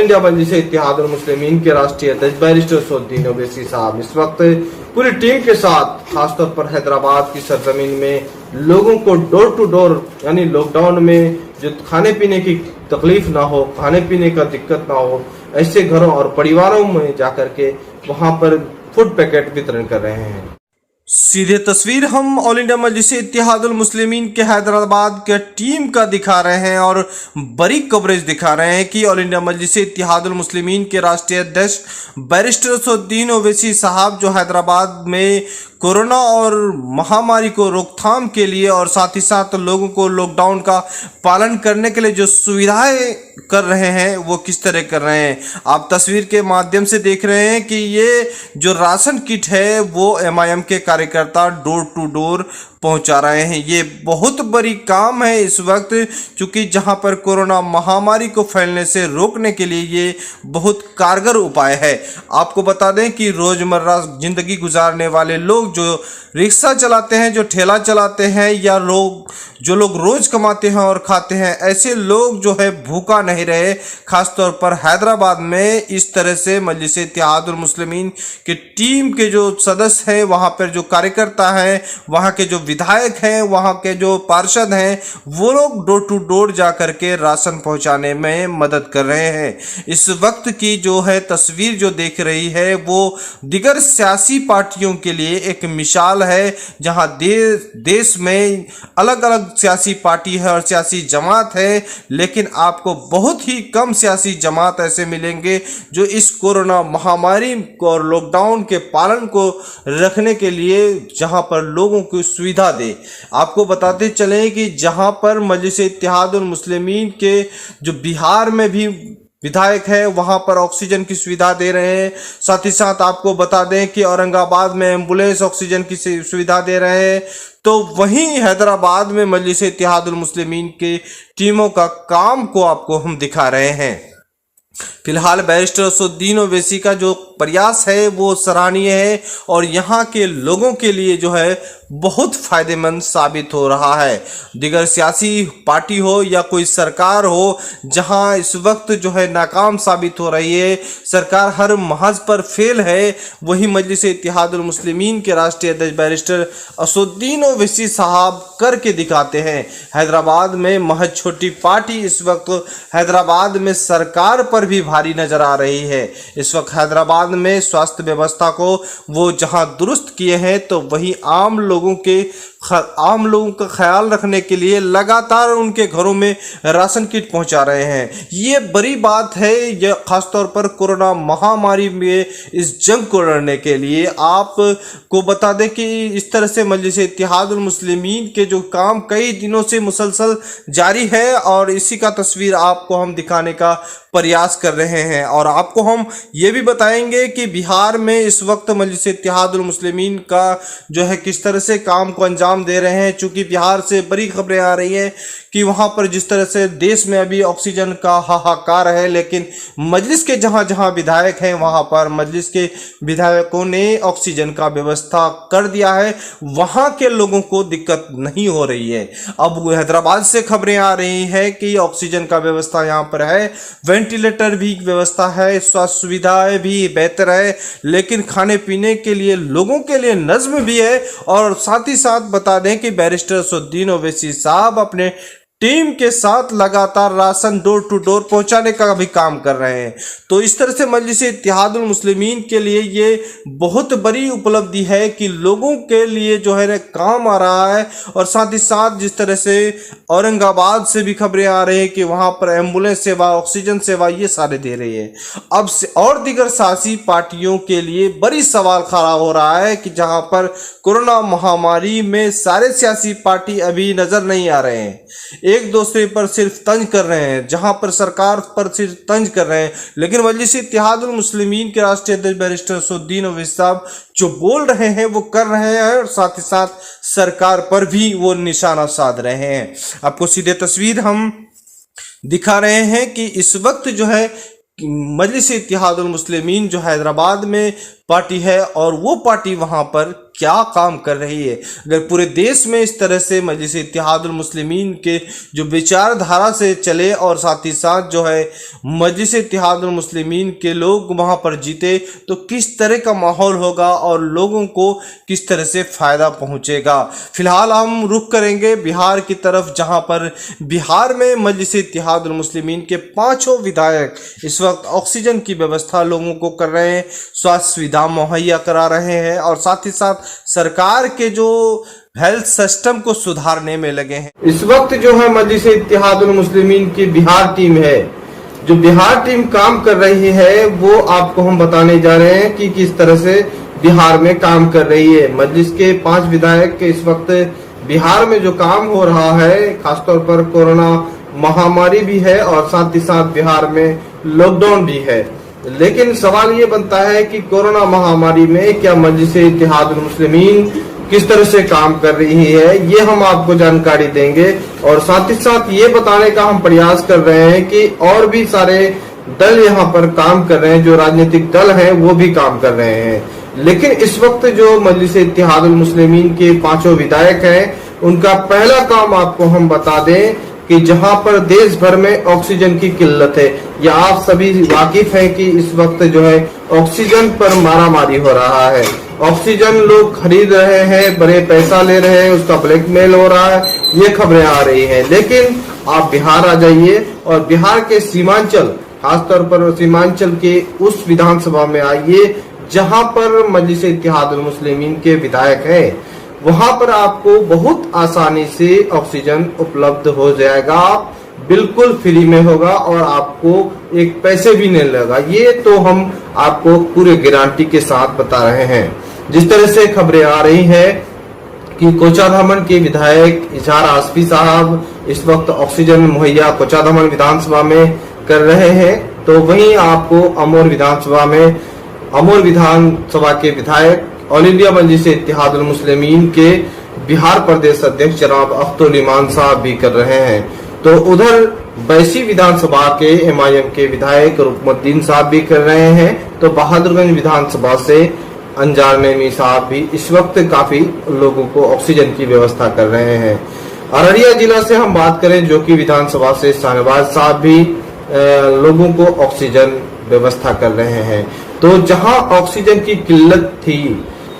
India मजलिस इत्तेहादुल मुस्लिमीन के राष्ट्रीय अध्यक्ष बैरिस्टर असदुद्दीन ओवैसी साहब इस वक्त पूरी टीम के साथ खासतौर पर हैदराबाद की सरजमीन में लोगों को डोर टू डोर यानी लॉकडाउन में जो खाने पीने की तकलीफ ना हो, खाने पीने का दिक्कत ना हो, ऐसे घरों और परिवारों में जाकर के वहां पर फूड पैकेट वितरण कर रहे हैं। सीधे तस्वीर हम ऑल इंडिया मजलिस इत्तेहादुल मुस्लिमीन के हैदराबाद के टीम का दिखा रहे हैं और बड़ी कवरेज दिखा रहे हैं कि ऑल इंडिया मजलिस इत्तेहादुल मुस्लिमीन के राष्ट्रीय अध्यक्ष बैरिस्टर असदुद्दीन ओवैसी साहब जो हैदराबाद में कोरोना और महामारी को रोकथाम के लिए और साथ ही साथ लोगों को लॉकडाउन का पालन करने के लिए जो सुविधाएं कर रहे हैं वो किस तरह कर रहे हैं। आप तस्वीर के माध्यम से देख रहे हैं कि ये जो राशन किट है वो MIM के कार्यकर्ता डोर टू डोर पहुंचा रहे हैं। ये बहुत बड़ी काम है इस वक्त, क्योंकि जहां पर कोरोना महामारी को फैलने से रोकने के लिए ये बहुत कारगर उपाय है। आपको बता दें कि रोजमर्रा जिंदगी गुजारने वाले लोग जो रिक्शा चलाते हैं, जो ठेला चलाते हैं, या जो लोग रोज कमाते हैं और खाते हैं, ऐसे लोग जो है भूखा नहीं रहे। खासतौर पर हैदराबाद में इस तरह से मजलिस इत्तेहादुल मुस्लिमीन की टीम के जो सदस्य हैं, वहां पर जो कार्यकर्ता हैं, वहां के जो विधायक हैं, वहां के जो पार्षद हैं, वो लोग डोर टू डोर जा करके राशन पहुंचाने में मदद कर रहे हैं। इस वक्त की जो है तस्वीर जो देख रही है वो दिगर सियासी पार्टियों के लिए एक मिसाल है, जहां देश में अलग अलग सियासी पार्टी है और सियासी जमात है, लेकिन आपको बहुत ही कम सियासी जमात ऐसे मिलेंगे जो इस कोरोना महामारी को और लॉकडाउन के पालन को रखने के लिए जहां पर लोगों को सुविधा दे। आपको बताते चलें कि जहां पर मजलिस इत्तेहादुल मुस्लिमीन के जो बिहार में भी विधायक है वहां पर ऑक्सीजन की सुविधा दे रहे हैं। साथ ही साथ आपको बता दें कि औरंगाबाद में एम्बुलेंस ऑक्सीजन की सुविधा दे रहे हैं, तो वहीं हैदराबाद में मजलिस इत्तेहादुल मुस्लिमीन के टीमों का काम को आपको हम दिखा रहे हैं। फिलहाल बैरिस्टर असदुद्दीन ओवैसी का जो प्रयास है वो सराहनीय है और यहाँ के लोगों के लिए जो है बहुत फायदेमंद साबित हो रहा है। दिगर सियासी पार्टी हो या कोई सरकार हो, जहाँ इस वक्त जो है नाकाम साबित हो रही है, सरकार हर महज पर फेल है, वही मजलिस इत्तेहादुल मुस्लिमीन के राष्ट्रीय अध्यक्ष बैरिस्टर असदुद्दीन ओवैसी साहब करके दिखाते हैं। हैदराबाद में महज छोटी पार्टी इस वक्त हैदराबाद में सरकार पर भी भारी नजर आ रही है। इस वक्त हैदराबाद में स्वास्थ्य व्यवस्था को वो जहां दुरुस्त किए हैं, तो वहीं आम लोगों का ख्याल रखने के लिए लगातार उनके घरों में राशन किट पहुंचा रहे हैं। ये बड़ी बात है। यह खासतौर पर कोरोना महामारी में इस जंग को लड़ने के लिए आपको बता दें कि इस तरह से मजलिस इत्तेहादुल मुस्लिमीन के जो काम कई दिनों से मुसलसल जारी है और इसी का तस्वीर आपको हम दिखाने का प्रयास कर रहे हैं। और आपको हम ये भी बताएंगे कि बिहार में इस वक्त मजलिस इत्तेहादुल मुस्लिमीन का जो है किस तरह से काम को अंजाम दे रहे हैं, चूंकि बिहार से बड़ी खबरें आ रही हैं कि वहां पर जिस तरह से देश में अभी ऑक्सीजन का हाहाकार है, लेकिन मजलिस के जहां जहां विधायक हैं वहां पर मजलिस के विधायकों ने ऑक्सीजन का व्यवस्था कर दिया है, वहां के लोगों को दिक्कत नहीं हो रही है। अब हैदराबाद से खबरें आ रही है कि ऑक्सीजन का व्यवस्था यहाँ पर है, वेंटिलेटर भी व्यवस्था है, स्वास्थ्य सुविधाएं भी बेहतर है, लेकिन खाने पीने के लिए लोगों के लिए नज्म भी है। और साथ ही साथ बता दें कि बैरिस्टर असदुद्दीन ओवैसी साहब अपने टीम के साथ लगातार राशन डोर टू डोर पहुंचाने का भी काम कर रहे हैं। तो इस तरह से मजलिस इत्तेहादुल मुस्लिमीन के लिए ये बहुत बड़ी उपलब्धि है कि लोगों के लिए जो है काम आ रहा है। और साथ ही साथ जिस तरह से औरंगाबाद से भी खबरें आ रही है कि वहां पर एम्बुलेंस सेवा, ऑक्सीजन सेवा ये सारे दे रही है। अब से और दिगर सियासी पार्टियों के लिए बड़ी सवाल खड़ा हो रहा है कि जहां पर कोरोना महामारी में सारे सियासी पार्टी अभी नजर नहीं आ रहे हैं, एक दूसरे पर सिर्फ तंज कर रहे हैं, जहां पर सरकार पर सिर्फ तंज कर रहे हैं, लेकिन मजलिस इत्तेहादुल मुस्लिमीन के राष्ट्रीय अध्यक्ष बैरिस्टर असदुद्दीन ओवैसी साहब जो बोल रहे हैं वो कर रहे हैं और साथ ही साथ सरकार पर भी वो निशाना साध रहे हैं। आपको सीधे तस्वीर हम दिखा रहे हैं कि इस वक्त जो है मजलिस इत्तेहादुल मुस्लिमीन जो हैदराबाद में पार्टी है और वो पार्टी वहां पर क्या काम कर रही है। अगर पूरे देश में इस तरह से मजलिस इत्तेहादुल मुस्लिमीन के जो विचारधारा से चले और साथ ही साथ जो है मजलिस इत्तेहादुल मुस्लिमीन के लोग वहां पर जीते तो किस तरह का माहौल होगा और लोगों को किस तरह से फायदा पहुंचेगा। फिलहाल हम रुख करेंगे बिहार की तरफ, जहां पर बिहार में मजलिस इत्तेहादुल मुस्लिमीन के 5 विधायक इस वक्त ऑक्सीजन की व्यवस्था लोगों को कर रहे हैं, स्वास्थ्य सुविधा मुहैया करा रहे हैं और साथ ही साथ सरकार के जो हेल्थ सिस्टम को सुधारने में लगे हैं। इस वक्त जो है मजलिस इत्तेहादुल मुस्लिमीन की बिहार टीम है, जो बिहार टीम काम कर रही है वो आपको हम बताने जा रहे हैं कि किस तरह से बिहार में काम कर रही है। मजलिस के 5 विधायक के इस वक्त बिहार में जो काम हो रहा है, खासतौर पर कोरोना महामारी भी है और साथ ही साथ बिहार में लॉकडाउन भी है। लेकिन सवाल ये बनता है कि कोरोना महामारी में क्या मजलिस इत्तेहादुल मुस्लिमीन किस तरह से काम कर रही है, ये हम आपको जानकारी देंगे और साथ ही साथ ये बताने का हम प्रयास कर रहे हैं कि और भी सारे दल यहाँ पर काम कर रहे हैं, जो राजनीतिक दल हैं वो भी काम कर रहे हैं। लेकिन इस वक्त जो मजलिस इत्तेहादुल मुस्लिमीन के 5 विधायक हैं, उनका पहला काम आपको हम बता दें कि जहां पर देश भर में ऑक्सीजन की किल्लत है, या आप सभी वाकिफ हैं कि इस वक्त जो है ऑक्सीजन पर मारामारी हो रहा है। ऑक्सीजन लोग खरीद रहे हैं, बड़े पैसा ले रहे हैं, उसका ब्लैकमेल हो रहा है, ये खबरें आ रही हैं। लेकिन आप बिहार आ जाइए और बिहार के सीमांचल, खासतौर पर सीमांचल के उस विधानसभा में आइए जहां पर मजलिस इत्तेहादुल मुस्लिमीन के विधायक हैं, वहां पर आपको बहुत आसानी से ऑक्सीजन उपलब्ध हो जाएगा, बिल्कुल फ्री में होगा और आपको एक पैसे भी नहीं लगेगा। ये तो हम आपको पूरे गारंटी के साथ बता रहे हैं। जिस तरह से खबरें आ रही है कि कोचाधामन के विधायक इजहार आसफी साहब इस वक्त ऑक्सीजन मुहैया कोचाधामन विधानसभा में कर रहे हैं, तो वहीं आपको अमोर विधानसभा के विधायक ऑल इंडिया मजलिस इत्तेहादुल मुस्लिमीन के बिहार प्रदेश अध्यक्ष जनाब अख्तरुल ईमान साहब भी कर रहे हैं। तो उधर बैसी विधानसभा के MIM के विधायक रुकमुद्दीन साहब भी कर रहे हैं। तो बहादुरगंज विधानसभा से अंजार नेमी साहब भी इस वक्त काफी लोगों को ऑक्सीजन की व्यवस्था कर रहे हैं। अररिया जिला से हम बात करें, जो कि विधानसभा से शाहनवाज साहब भी लोगों को ऑक्सीजन व्यवस्था कर रहे हैं। तो जहां ऑक्सीजन की किल्लत थी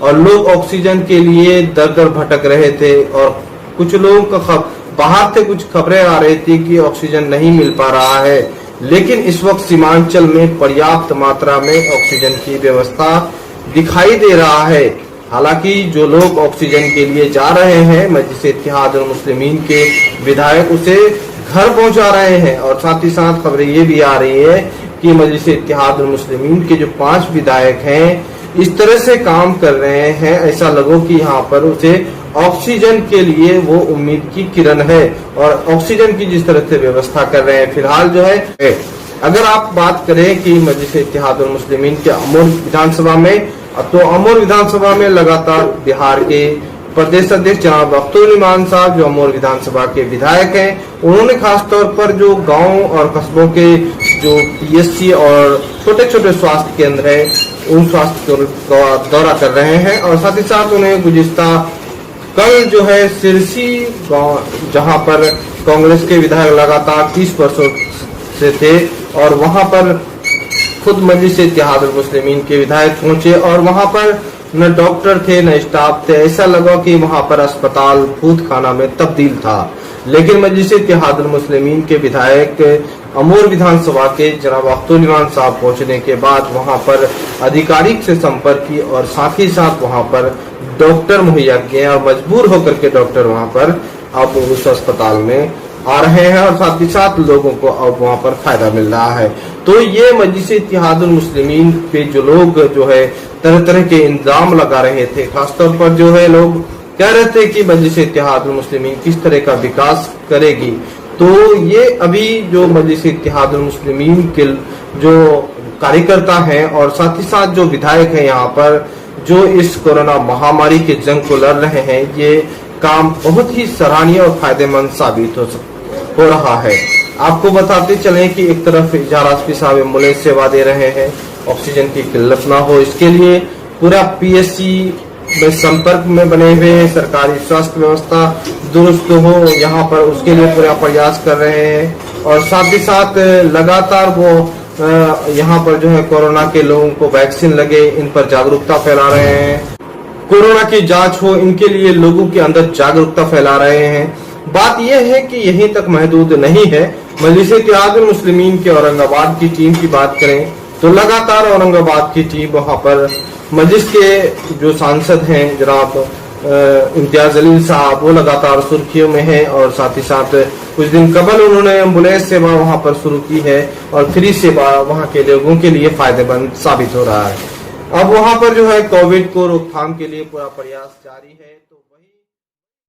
और लोग ऑक्सीजन के लिए दर दर भटक रहे थे और कुछ लोगों का बाहर से कुछ खबरें आ रही थी कि ऑक्सीजन नहीं मिल पा रहा है, लेकिन इस वक्त सीमांचल में पर्याप्त मात्रा में ऑक्सीजन की व्यवस्था दिखाई दे रहा है। हालांकि जो लोग ऑक्सीजन के लिए जा रहे हैं, मजलिस इत्तेहादुल मुस्लिमीन के विधायक उसे घर पहुंचा रहे हैं और साथ ही साथ खबरें ये भी आ रही है कि मजलिस इत्तेहादुल मुस्लिमीन के जो 5 विधायक हैं इस तरह से काम कर रहे हैं, ऐसा लगो कि यहाँ पर उसे ऑक्सीजन के लिए वो उम्मीद की किरण है और ऑक्सीजन की जिस तरह से व्यवस्था कर रहे हैं। फिलहाल जो है, अगर आप बात करें कि मजलिस इत्तेहादुल मुस्लिमीन के अमोर विधानसभा में, तो अमोर विधानसभा में लगातार बिहार के प्रदेश अध्यक्ष जनाब अख्तरुल ईमान साहब, जो अमोर विधानसभा के विधायक हैं, उन्होंने खासतौर पर जो गांव और कस्बों के जो PSC और छोटे छोटे स्वास्थ्य केंद्र है, उन स्वास्थ्य केंद्र का दौरा कर रहे हैं और साथ ही साथ उन्हें गुज़िश्ता कल जो है सिरसी गांव, जहां पर कांग्रेस के विधायक लगातार 30 वर्षों से थे, और वहां पर खुद मजलिस इत्तेहादुल मुस्लिमीन के विधायक पहुंचे और वहां पर न डॉक्टर थे न स्टाफ थे, ऐसा लगा कि वहां पर अस्पताल भूत खाना में तब्दील था। लेकिन मजलिस इत्तेहादुल मुस्लिमीन के विधायक अमोर विधानसभा के जनाब अख्तरुल ईमान साहब पहुंचने के बाद वहां पर अधिकारी से संपर्क की और साथ ही साथ वहां पर डॉक्टर मुहैया किए और मजबूर होकर के डॉक्टर वहां पर अब उस अस्पताल में आ रहे हैं और साथ ही साथ लोगों को अब वहां पर फायदा मिल रहा है। तो ये मजलिस इत्तेहादुल मुस्लिमीन पे जो लोग जो है तरह तरह के इल्जाम लगा रहे थे, खासतौर पर जो है लोग कह रहे थे कि मजलिस इत्तेहादुल मुस्लिमीन किस तरह का विकास करेगी, तो ये अभी जो मजलिस इत्तेहादुल मुस्लिमीन के जो कार्यकर्ता हैं और साथ ही साथ जो विधायक हैं यहाँ पर, जो इस कोरोना महामारी के जंग को लड़ रहे हैं, ये काम बहुत ही सराहनीय और फायदेमंद साबित हो रहा है। आपको बताते चलें कि एक तरफ इजहार आसफी साहब एम्बुलेंस सेवा दे रहे हैं, ऑक्सीजन की किल्लत ना हो इसके लिए पूरा PSC में संपर्क में बने हुए हैं, सरकारी स्वास्थ्य व्यवस्था दुरुस्त हो यहाँ पर उसके लिए पूरा प्रयास कर रहे हैं। और साथ ही साथ लगातार वो यहाँ पर जो है कोरोना के लोगों को वैक्सीन लगे इन पर जागरूकता फैला रहे हैं। कोरोना की जांच हो इनके लिए लोगों के अंदर जागरूकता फैला रहे हैं। बात यह है कि यहीं तक महदूद नहीं है। मजलिस इत्तेहादुल मुस्लिमीन के औरंगाबाद की टीम की बात करें तो लगातार औरंगाबाद की टीम वहां पर मजलिस के जो सांसद हैं जनाब इम्तियाज जलील साहब वो लगातार सुर्खियों में हैं। और साथ ही साथ कुछ दिन कबल उन्होंने एम्बुलेंस सेवा वहां पर शुरू की है और फ्री सेवा वहां के लोगों के लिए फायदेमंद साबित हो रहा है। अब वहां पर जो है कोविड को रोकथाम के लिए पूरा प्रयास जारी है।